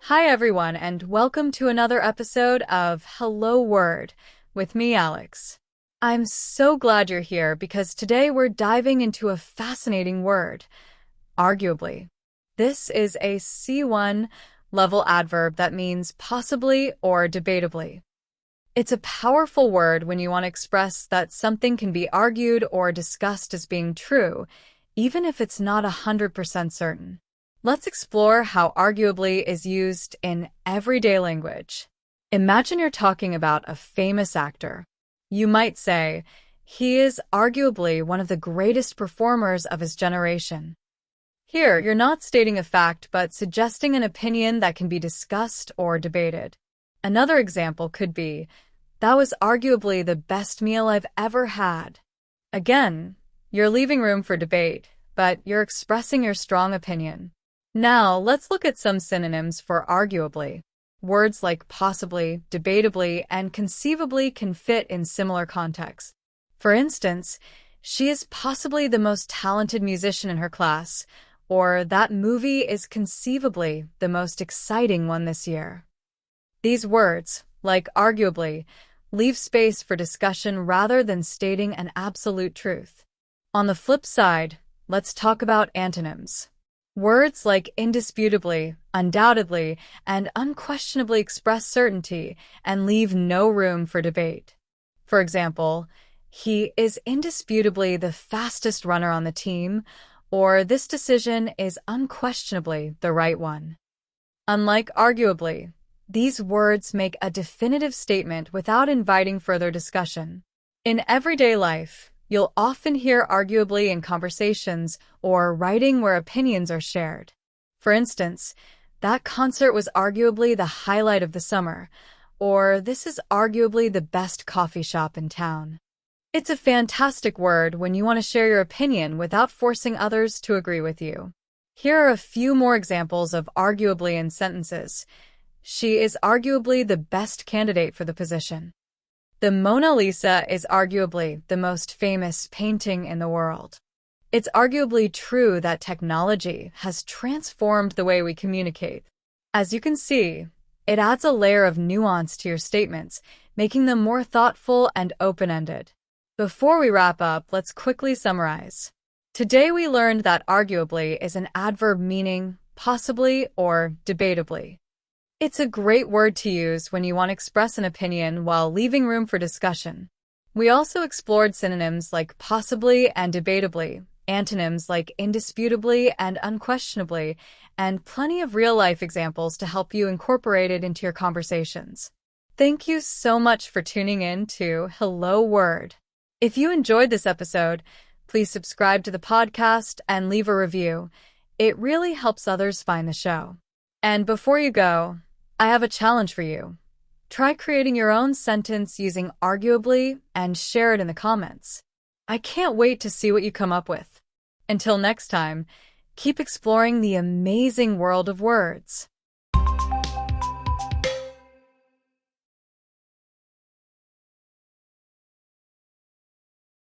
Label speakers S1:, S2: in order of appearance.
S1: Hi, everyone, and welcome to another episode of Hello Word with me, Alex. I'm so glad you're here because today we're diving into a fascinating word, arguably. This is a C1 level adverb that means possibly or debatably. It's a powerful word when you want to express that something can be argued or discussed as being true, even if it's not 100% certain. Let's explore how arguably is used in everyday language. Imagine you're talking about a famous actor. You might say, he is arguably one of the greatest performers of his generation. Here, you're not stating a fact, but suggesting an opinion that can be discussed or debated. Another example could be, that was arguably the best meal I've ever had. Again, you're leaving room for debate, but you're expressing your strong opinion. Now, let's look at some synonyms for arguably. Words like possibly, debatably, and conceivably can fit in similar contexts. For instance, she is possibly the most talented musician in her class, or that movie is conceivably the most exciting one this year. These words, like arguably, leave space for discussion rather than stating an absolute truth. On the flip side, let's talk about antonyms. Words like indisputably, undoubtedly, and unquestionably express certainty and leave no room for debate. For example, he is indisputably the fastest runner on the team, or this decision is unquestionably the right one. Unlike arguably, these words make a definitive statement without inviting further discussion. In everyday life, you'll often hear arguably in conversations or writing where opinions are shared. For instance, that concert was arguably the highlight of the summer, or this is arguably the best coffee shop in town. It's a fantastic word when you want to share your opinion without forcing others to agree with you. Here are a few more examples of arguably in sentences. She is arguably the best candidate for the position. The Mona Lisa is arguably the most famous painting in the world. It's arguably true that technology has transformed the way we communicate. As you can see, it adds a layer of nuance to your statements, making them more thoughtful and open-ended. Before we wrap up, let's quickly summarize. Today we learned that arguably is an adverb meaning possibly or debatably. It's a great word to use when you want to express an opinion while leaving room for discussion. We also explored synonyms like possibly and debatably, antonyms like indisputably and unquestionably, and plenty of real-life examples to help you incorporate it into your conversations. Thank you so much for tuning in to Hello Word. If you enjoyed this episode, please subscribe to the podcast and leave a review. It really helps others find the show. And before you go, I have a challenge for you. Try creating your own sentence using arguably and share it in the comments. I can't wait to see what you come up with. Until next time, keep exploring the amazing world of words.